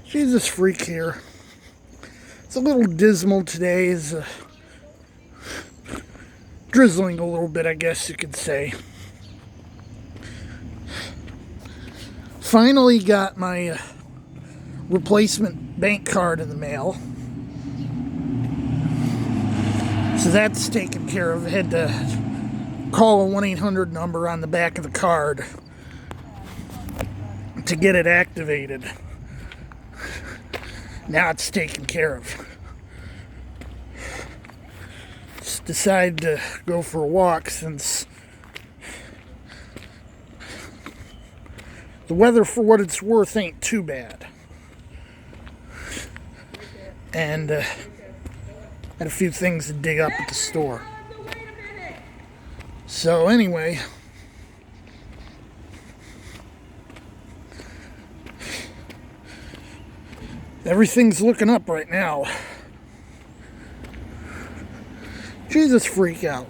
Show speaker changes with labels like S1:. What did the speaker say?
S1: Jesus Freak here. It's a little dismal today. It's drizzling a little bit, I guess you could say. Finally got my replacement bank card in the mail. So that's taken care of. I had to call a 1-800 number on the back of the card to get it activated. Now it's taken care of. Just decided to go for a walk since the weather, for what it's worth, ain't too bad. And had a few things to dig up at the store. So anyway, everything's looking up right now. Jesus Freak out.